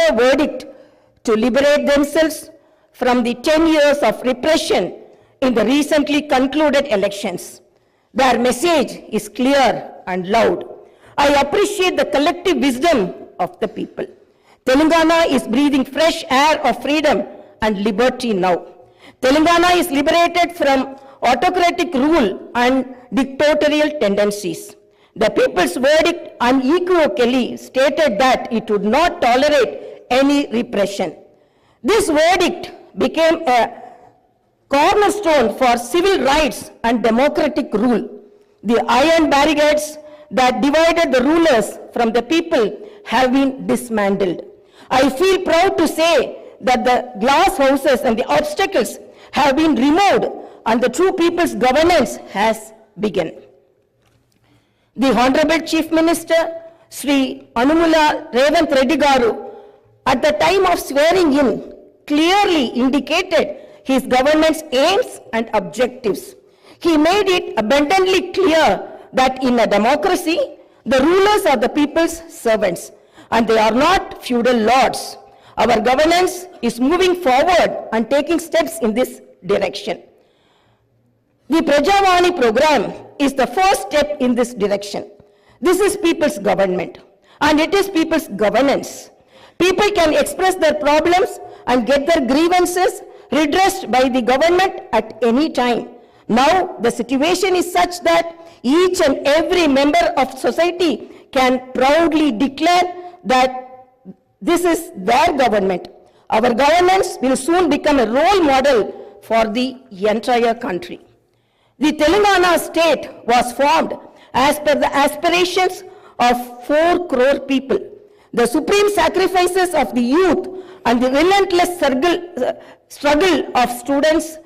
clear verdict to liberate themselves from the 10 years of repression in the recently concluded elections. Their message is clear and loud. I appreciate the collective wisdom of the people. Telangana is breathing fresh air of freedom and liberty now. Telangana is liberated from autocratic rule and dictatorial tendencies. The people's verdict unequivocally stated that it would not tolerate any repression. This verdict became a cornerstone for civil rights and democratic rule. The iron barricades that divided the rulers from the people have been dismantled. I feel proud to say that the glass houses and the obstacles have been removed and the true people's governance has begun. The Honorable Chief Minister, Sri Anumula Revanth Reddy Garu, at the time of swearing in, clearly indicated his government's aims and objectives. He made it abundantly clear that in a democracy, the rulers are the people's servants and they are not feudal lords. Our governance is moving forward and taking steps in this direction. The Prajavani program is the first step in this direction. This is people's government and it is people's governance. People can express their problems and get their grievances redressed by the government at any time. Now the situation is such that each and every member of society can proudly declare that this is their government. Our governance will soon become a role model for the entire country. The Telangana state was formed as per the aspirations of 4 crore people. The supreme sacrifices of the youth and the relentless struggle of students,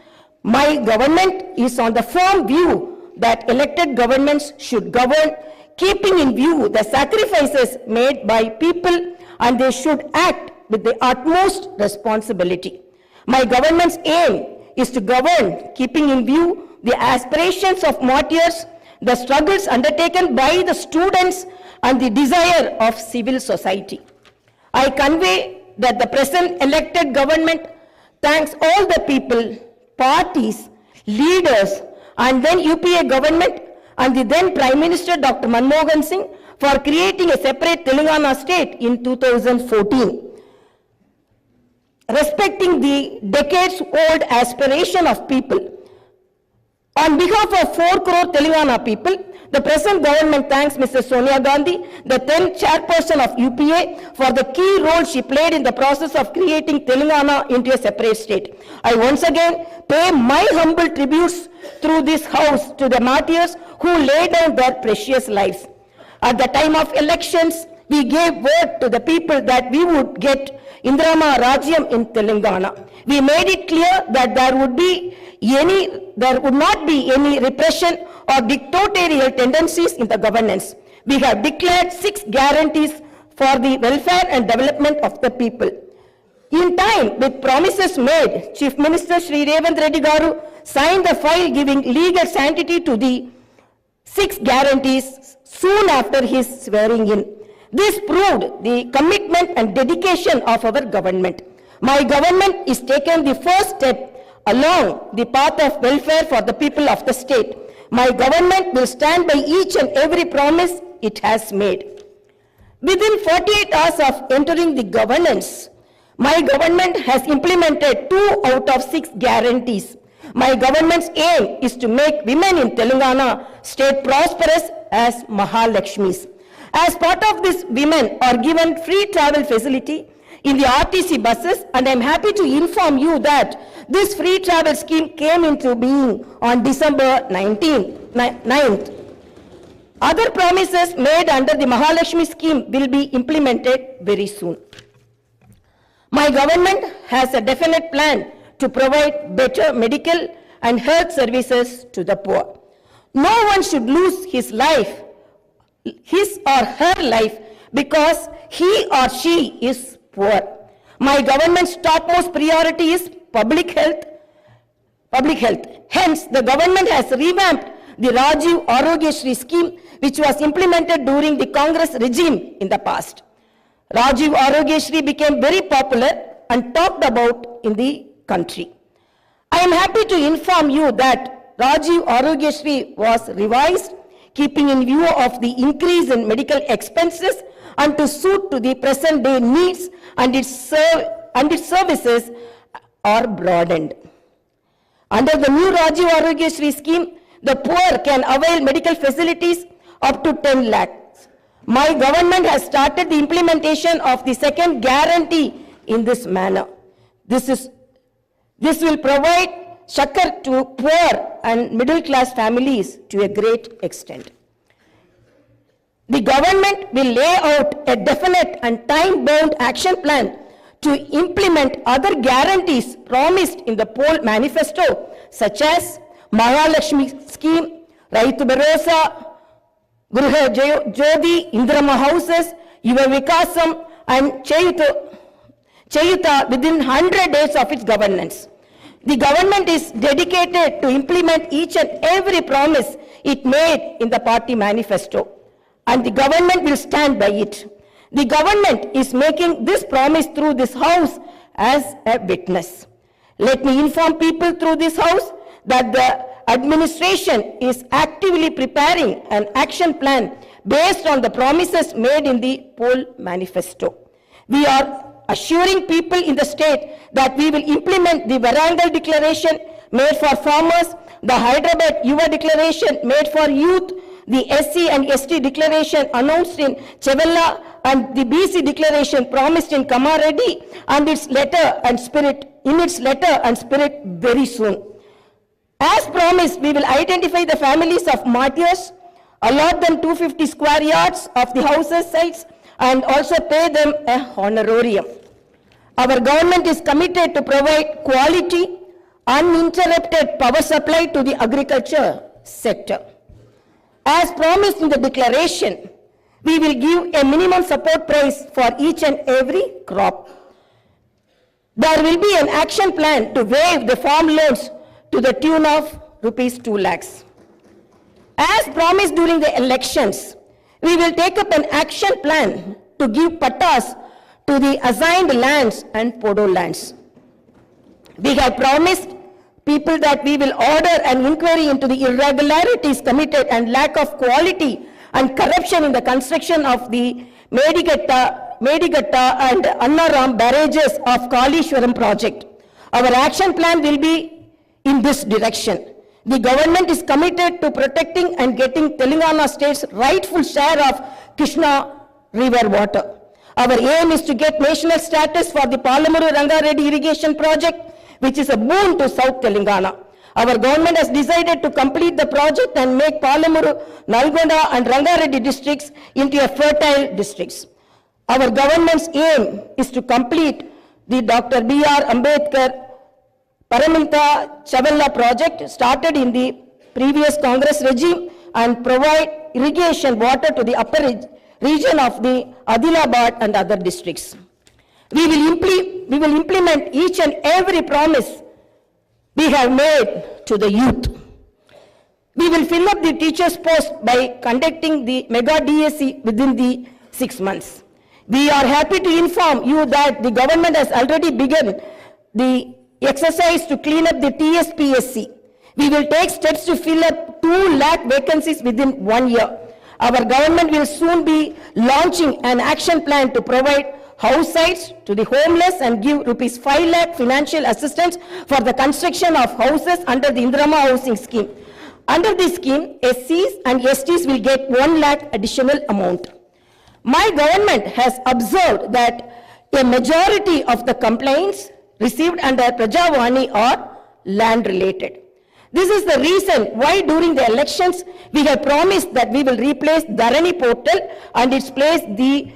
my government is on the firm view that elected governments should govern, keeping in view the sacrifices made by people, and they should act with the utmost responsibility. My government's aim is to govern, keeping in view the aspirations of martyrs, the struggles undertaken by the students, and the desire of civil society. I convey that the present elected government thanks all the people, parties, leaders, and then UPA government and the then Prime Minister Dr. Manmohan Singh for creating a separate Telangana state in 2014. Respecting the decades-old aspiration of people, on behalf of 4 crore Telangana people, the present government thanks Mrs. Sonia Gandhi, the then chairperson of UPA, for the key role she played in the process of creating Telangana into a separate state. I once again pay my humble tributes through this house to the martyrs who laid down their precious lives. At the time of elections, we gave word to the people that we would get Indrama Rajyam in Telangana. We made it clear that there would not be any repression or dictatorial tendencies in the governance. We have declared 6 guarantees for the welfare and development of the people. In time, with promises made, Chief Minister Sri Revanth Reddy Garu signed the file giving legal sanctity to the 6 guarantees soon after his swearing in. This proved the commitment and dedication of our government. My government is taking the first step along the path of welfare for the people of the state. My government will stand by each and every promise it has made. Within 48 hours of entering the governance, my government has implemented 2 out of 6 guarantees. My government's aim is to make women in Telangana state prosperous as Mahalakshmis. As part of this, women are given free travel facility in the RTC buses, and I am happy to inform you that this free travel scheme came into being on December 9th. Other promises made under the Mahalakshmi scheme will be implemented very soon. My government has a definite plan to provide better medical and health services to the poor. No one should lose his or her life because he or she is poor. My government's topmost priority is public health. Hence, the government has revamped the Rajiv Arogya Shri scheme, which was implemented during the Congress regime in the past. Rajiv Arogyashri became very popular and talked about in the country. I am happy to inform you that Rajiv Arogyashri was revised, keeping in view of the increase in medical expenses and to suit to the present day needs, and its services are broadened. Under the new Rajiv Arogyashri scheme, the poor can avail medical facilities up to 10 lakhs. My government has started the implementation of the second guarantee in this manner. This will provide succor to poor and middle class families to a great extent. The government will lay out a definite and time-bound action plan to implement other guarantees promised in the poll manifesto, such as Mahalakshmi scheme, Raitu Bharosa, Gruha Jyoti, Indrama houses, Yuva Vikasam, and Chayuta within 100 days of its governance. The government is dedicated to implement each and every promise it made in the party manifesto, and the government will stand by it. The government is making this promise through this house as a witness. Let me inform people through this house that the administration is actively preparing an action plan based on the promises made in the poll manifesto. We are assuring people in the state that we will implement the Varangal declaration made for farmers, the Hyderabad Yuva declaration made for youth, the SC and ST declaration announced in Chevella, and the BC declaration promised in Thammareddy, and its letter and spirit very soon. As promised, we will identify the families of martyrs, allot them 250 square yards of the houses sites, and also pay them a honorarium. Our government is committed to provide quality, uninterrupted power supply to the agriculture sector. As promised in the declaration, we will give a minimum support price for each and every crop. There will be an action plan to waive the farm loans to the tune of rupees 2 lakhs. As promised during the elections, we will take up an action plan to give pattas to the assigned lands and podo lands. We have promised people that we will order an inquiry into the irregularities committed and lack of quality and corruption in the construction of the Medigatta and Annaram barrages of Kalishwaram project. Our action plan will be in this direction. The government is committed to protecting and getting Telangana State's rightful share of Krishna river water. Our aim is to get national status for the Palamuru Rangareddy irrigation project, which is a boon to South Telangana. Our government has decided to complete the project and make Palamuru, Nalgonda and Rangareddy districts into a fertile districts. Our government's aim is to complete the Dr. B.R. Ambedkar Paramilta Chavella project started in the previous Congress regime and provide irrigation water to the upper region of the Adilabad and other districts. We will implement each and every promise we have made to the youth. We will fill up the teachers' post by conducting the mega DSC within the 6 months. We are happy to inform you that the government has already begun the exercise to clean up the TSPSC. We will take steps to fill up 2 lakh vacancies within 1 year. Our government will soon be launching an action plan to provide house sites to the homeless and give rupees 5 lakh financial assistance for the construction of houses under the Indrama housing scheme. Under this scheme, SCs and STs will get 1 lakh additional amount. My government has observed that a majority of the complaints received under Prajavani are land related. This is the reason why during the elections we have promised that we will replace Dharani portal and its place the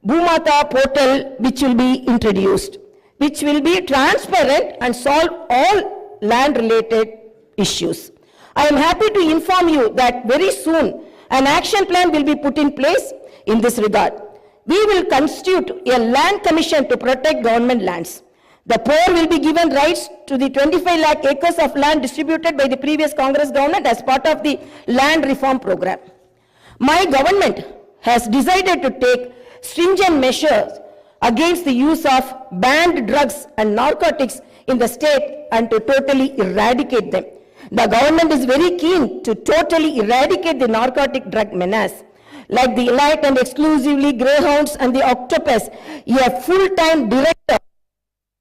Bhumata portal, which will be introduced, which will be transparent and solve all land related issues. I am happy to inform you that very soon an action plan will be put in place in this regard. We will constitute a land commission to protect government lands. The poor will be given rights to the 25 lakh acres of land distributed by the previous Congress government as part of the land reform program. My government has decided to take stringent measures against the use of banned drugs and narcotics in the state and to totally eradicate them. The government is very keen to totally eradicate the narcotic drug menace. Like the elite and exclusively greyhounds and the octopus, a full-time director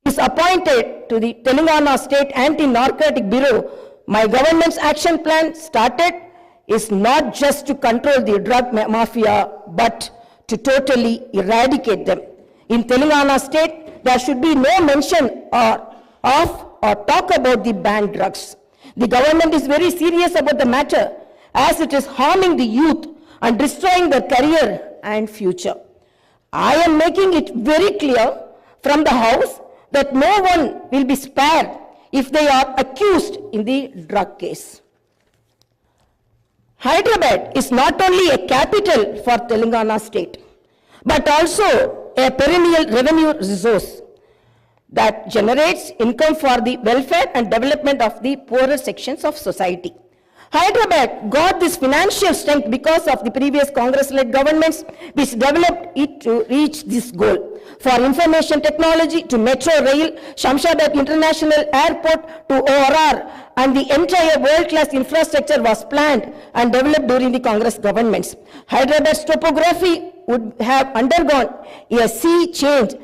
is appointed to the Telangana State Anti-Narcotic Bureau. My government's action plan started is not just to control the drug mafia, but to totally eradicate them. In Telangana State, there should be no mention of or talk about the banned drugs. The government is very serious about the matter as it is harming the youth and destroying their career and future. I am making it very clear from the House that no one will be spared if they are accused in the drug case. Hyderabad is not only a capital for Telangana state, but also a perennial revenue resource that generates income for the welfare and development of the poorer sections of society. Hyderabad got this financial strength because of the previous Congress-led governments which developed it to reach this goal. For information technology to metro rail, Shamshabad International Airport to ORR, and the entire world-class infrastructure was planned and developed during the Congress governments. Hyderabad's topography would have undergone a sea change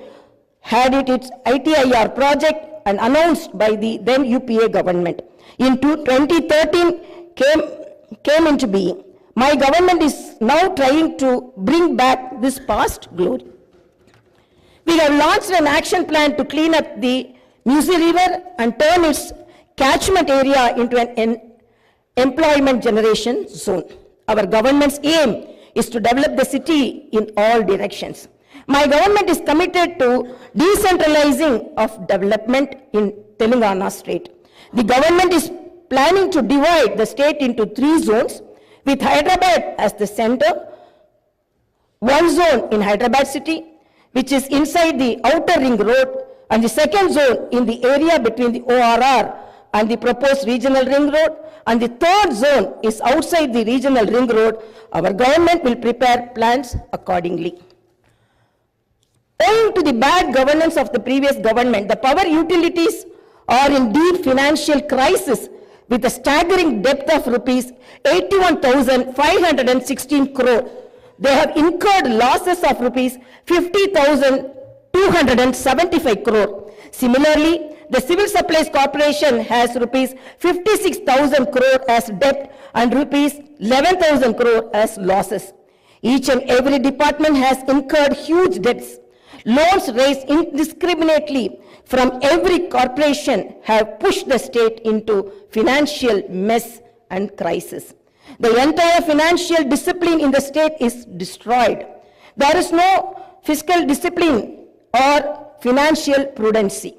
had it its ITIR project and announced by the then UPA government. In 2013 came into being. My government is now trying to bring back this past glory. We have launched an action plan to clean up the Musi River and turn its catchment area into an employment generation zone. Our government's aim is to develop the city in all directions. My government is committed to decentralizing of development in Telangana state. The government is planning to divide the state into 3 zones with Hyderabad as the center. One zone in Hyderabad city, which is inside the outer ring road, and the second zone in the area between the ORR and the proposed regional ring road, and the third zone is outside the regional ring road. Our government will prepare plans accordingly. Owing to the bad governance of the previous government, the power utilities are in deep financial crisis with a staggering debt of rupees 81,516 crore. They have incurred losses of rupees 50,275 crore. Similarly, the Civil Supplies Corporation has rupees 56,000 crore as debt and rupees 11,000 crore as losses. Each and every department has incurred huge debts. Loans raised indiscriminately from every corporation have pushed the state into financial mess and crisis. The entire financial discipline in the state is destroyed. There is no fiscal discipline or financial prudency.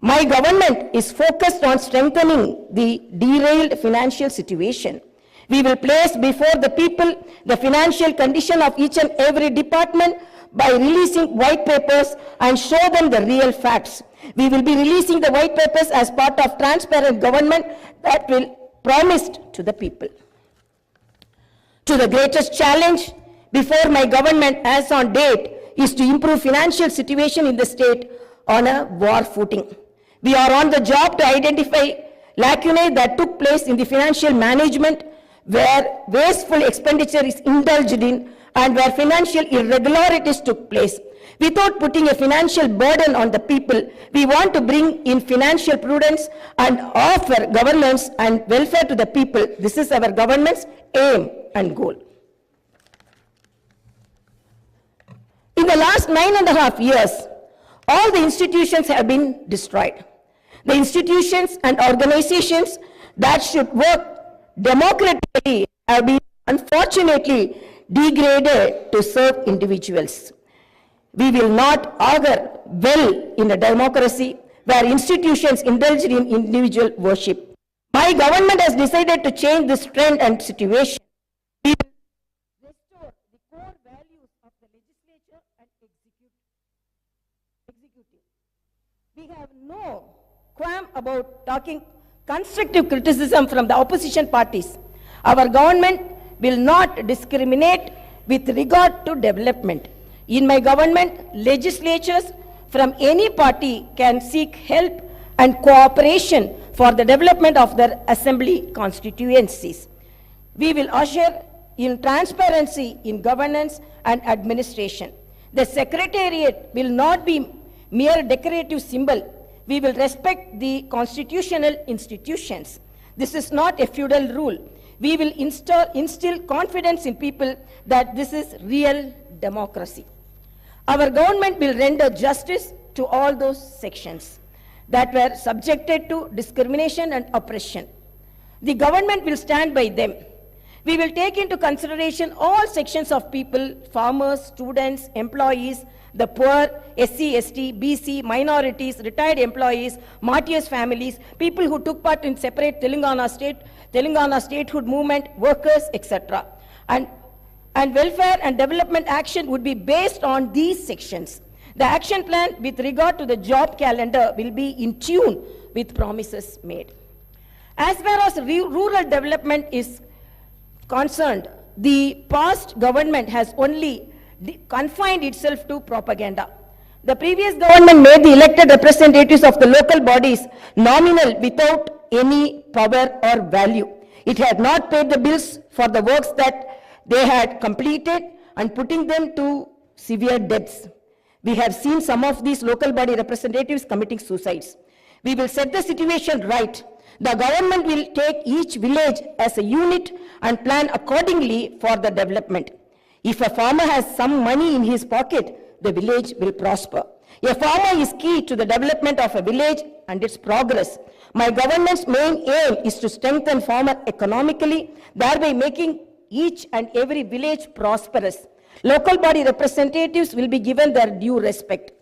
My government is focused on strengthening the derailed financial situation. We will place before the people the financial condition of each and every department by releasing white papers and show them the real facts. We will be releasing the white papers as part of transparent government that will promised to the people. To the greatest challenge before my government as on date is to improve financial situation in the state on a war footing. We are on the job to identify lacunae that took place in the financial management where wasteful expenditure is indulged in and where financial irregularities took place. Without putting a financial burden on the people, we want to bring in financial prudence and offer governance and welfare to the people. This is our government's aim and goal. In the last 9.5 years, all the institutions have been destroyed. The institutions and organizations that should work democratically have been unfortunately degraded to serve individuals. We will not augur well in a democracy where institutions indulge in individual worship. My government has decided to change this trend and situation. We will restore the core values of the legislature and executive. We have no qualm about talking constructive criticism from the opposition parties. Our government will not discriminate with regard to development. In my government, legislatures from any party can seek help and cooperation for the development of their assembly constituencies. We will usher in transparency in governance and administration. The secretariat will not be mere decorative symbol. We will respect the constitutional institutions. This is not a feudal rule. We will instill confidence in people that this is real democracy. Our government will render justice to all those sections that were subjected to discrimination and oppression. The government will stand by them. We will take into consideration all sections of people, farmers, students, employees, the poor, SC, ST, BC, minorities, retired employees, martyrs' families, people who took part in separate Telangana statehood movement, workers, etc. And welfare and development action would be based on these sections. The action plan with regard to the job calendar will be in tune with promises made. As far as rural development is concerned, the past government has only confined itself to propaganda. The previous government made the elected representatives of the local bodies nominal without any power or value. It had not paid the bills for the works that they had completed and putting them to severe debts. We have seen some of these local body representatives committing suicides. We will set the situation right. The government will take each village as a unit and plan accordingly for the development. If a farmer has some money in his pocket, the village will prosper. A farmer is key to the development of a village and its progress. My government's main aim is to strengthen farmer economically, thereby making each and every village prosperous. Local body representatives will be given their due respect.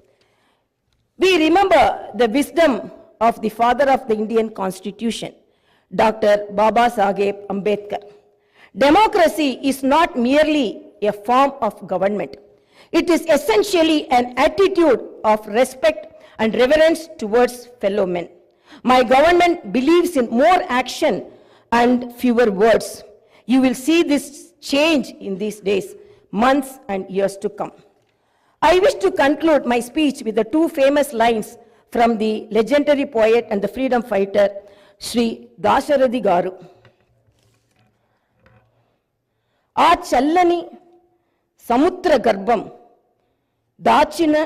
We remember the wisdom of the father of the Indian Constitution, Dr. Baba Saheb Ambedkar. Democracy is not merely a form of government. It is essentially an attitude of respect and reverence towards fellow men. My government believes in more action and fewer words. You will see this change in these days, months and years to come. I wish to conclude my speech with the two famous lines from the legendary poet and the freedom fighter, Sri Dasharathy Garu. ఆ చల్లని సముద్ర గర్భం దాచిన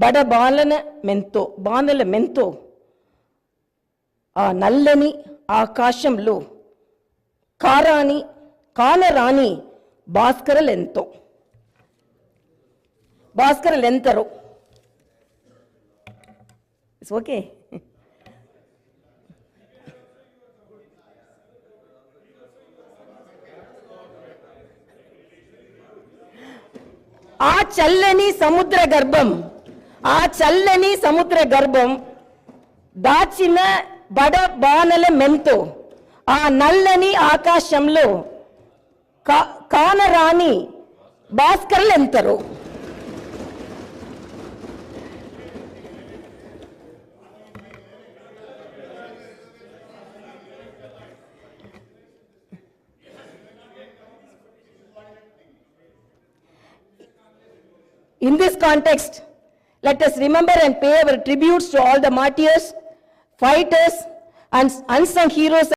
బడబాలన బాణల మెంతో ఆ నల్లని ఆకాశంలో కానరాని భాస్కరలెంతరో. It's okay. ఆ చల్లని సముద్ర గర్భం దాచిన బడబానల మెంతో ఆ నల్లని ఆకాశంలో కానరాని భాస్కరులెంతరో. In this context, let us remember and pay our tributes to all the martyrs, fighters, and unsung heroes